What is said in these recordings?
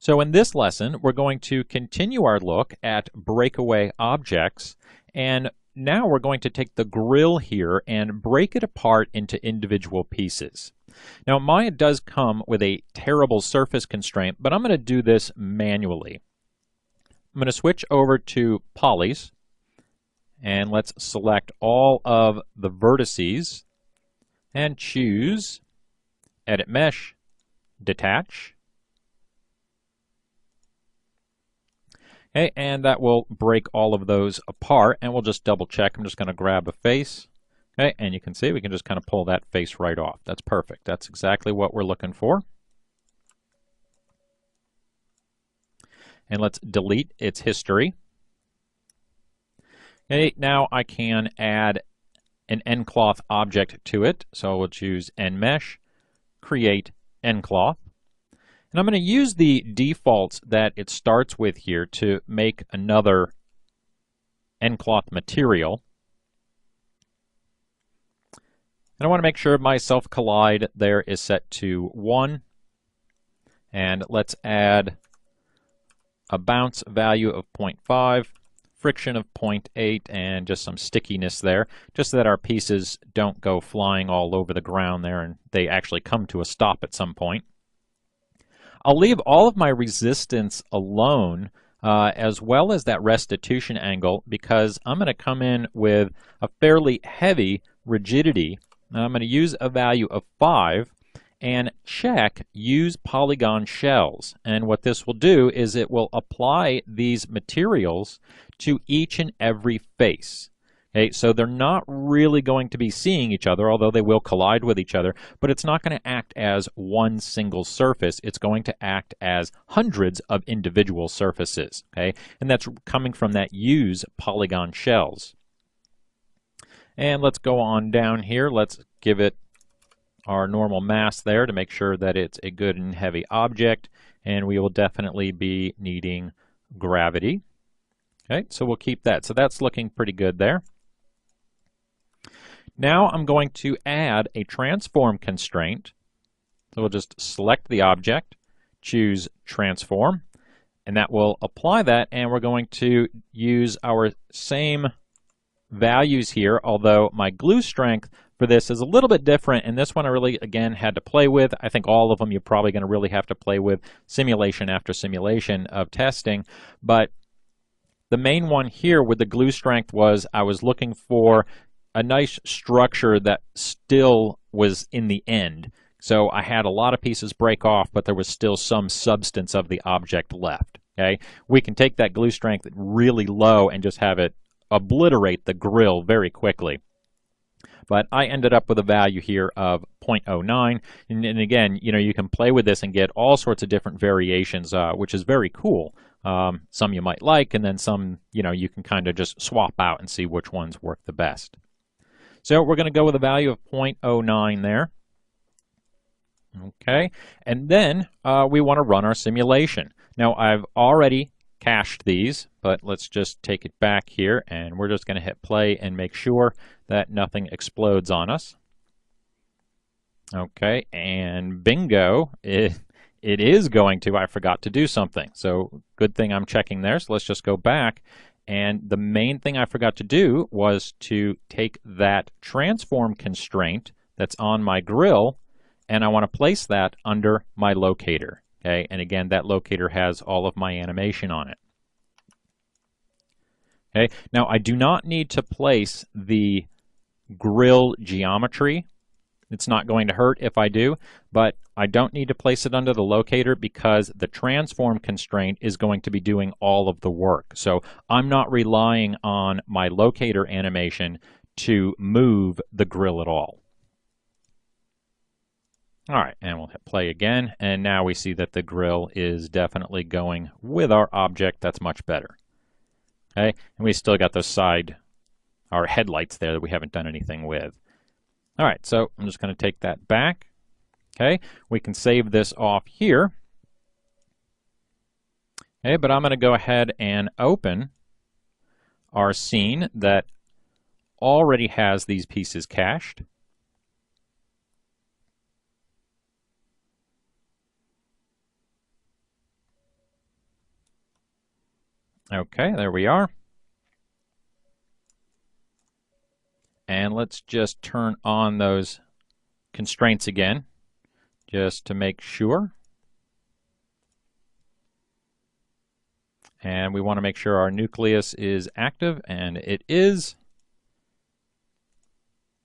So in this lesson, we're going to continue our look at breakaway objects, and now we're going to take the grill here and break it apart into individual pieces. Now Maya does come with a terrible surface constraint, but I'm going to do this manually. I'm going to switch over to polys, and let's select all of the vertices and choose Edit Mesh, Detach. Okay, and that will break all of those apart, and we'll just double check. I'm just going to grab a face. Okay, and you can see we can just kind of pull that face right off. That's perfect. That's exactly what we're looking for. And let's delete its history. Okay, now I can add an nCloth object to it. So we'll choose nMesh, create nCloth. And I'm going to use the defaults that it starts with here to make another nCloth material. And I want to make sure my self-collide there is set to 1. And let's add a bounce value of 0.5, friction of 0.8, and just some stickiness there, just so that our pieces don't go flying all over the ground there and they actually come to a stop at some point. I'll leave all of my resistance alone, as well as that restitution angle, because I'm going to come in with a fairly heavy rigidity. I'm going to use a value of 5 and check Use Polygon Shells. And what this will do is it will apply these materials to each and every face. Okay, so they're not really going to be seeing each other, although they will collide with each other, but it's not going to act as one single surface. It's going to act as hundreds of individual surfaces. Okay, and that's coming from that Use Polygon Shells. And let's go on down here. Let's give it our normal mass there to make sure that it's a good and heavy object, and we will definitely be needing gravity. Okay, so we'll keep that. So that's looking pretty good there. Now I'm going to add a transform constraint. So we'll just select the object, choose transform, and that will apply that, and we're going to use our same values here, although my glue strength for this is a little bit different, and this one I really, again, had to play with. I think all of them you're probably going to really have to play with simulation after simulation of testing, but the main one here with the glue strength was I was looking for a nice structure that still was in the end. So I had a lot of pieces break off, but there was still some substance of the object left. Okay, we can take that glue strength really low and just have it obliterate the grill very quickly. But I ended up with a value here of 0.09, and again, you can play with this and get all sorts of different variations, which is very cool. Some you might like, and then some, you can kind of just swap out and see which ones work the best. So we're going to go with a value of 0.09 there. Okay, and then we want to run our simulation. Now I've already cached these, but let's just take it back here, and we're just going to hit play and make sure that nothing explodes on us. Okay, and bingo, it is going to. I forgot to do something, so good thing I'm checking there. So let's just go back, and the main thing I forgot to do was to take that transform constraint that's on my grill, and I want to place that under my locator. Okay, and again, that locator has all of my animation on it. Okay, now I do not need to place the grill geometry. It's not going to hurt if I do, but I don't need to place it under the locator because the transform constraint is going to be doing all of the work. So I'm not relying on my locator animation to move the grill at all. All right, and we'll hit play again, and now we see that the grill is definitely going with our object. That's much better. Okay, and we still got those our headlights there that we haven't done anything with. All right, so I'm just going to take that back. Okay, we can save this off here. Okay, but I'm going to go ahead and open our scene that already has these pieces cached. Okay, there we are. And let's just turn on those constraints again, just to make sure. And we want to make sure our nucleus is active, and it is.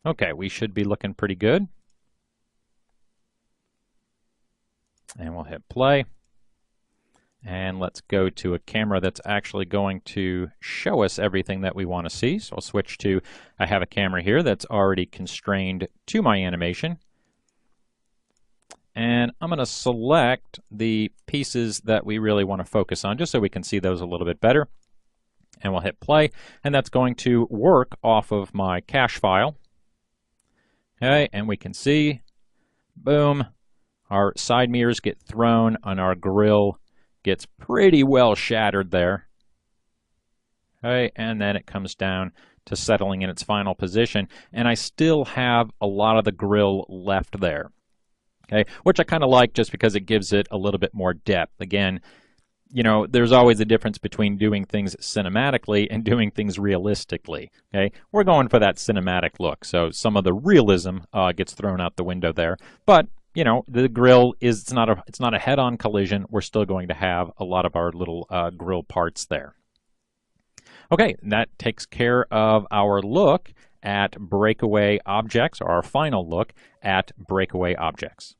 Okay, we should be looking pretty good. And we'll hit play. And let's go to a camera that's actually going to show us everything that we want to see. So I'll switch to, I have a camera here that's already constrained to my animation. And I'm going to select the pieces that we really want to focus on, just so we can see those a little bit better. And we'll hit play, and that's going to work off of my cache file. Okay, and we can see, boom, our side mirrors get thrown and our grill gets pretty well shattered there. Okay, and then it comes down to settling in its final position, and I still have a lot of the grill left there. Okay, which I kind of like just because it gives it a little bit more depth. Again, you know, there's always a difference between doing things cinematically and doing things realistically. Okay, we're going for that cinematic look, so some of the realism gets thrown out the window there. But you know, the grill is it's not a head-on collision. We're still going to have a lot of our little grill parts there. Okay, and that takes care of our look at breakaway objects, or our final look at breakaway objects.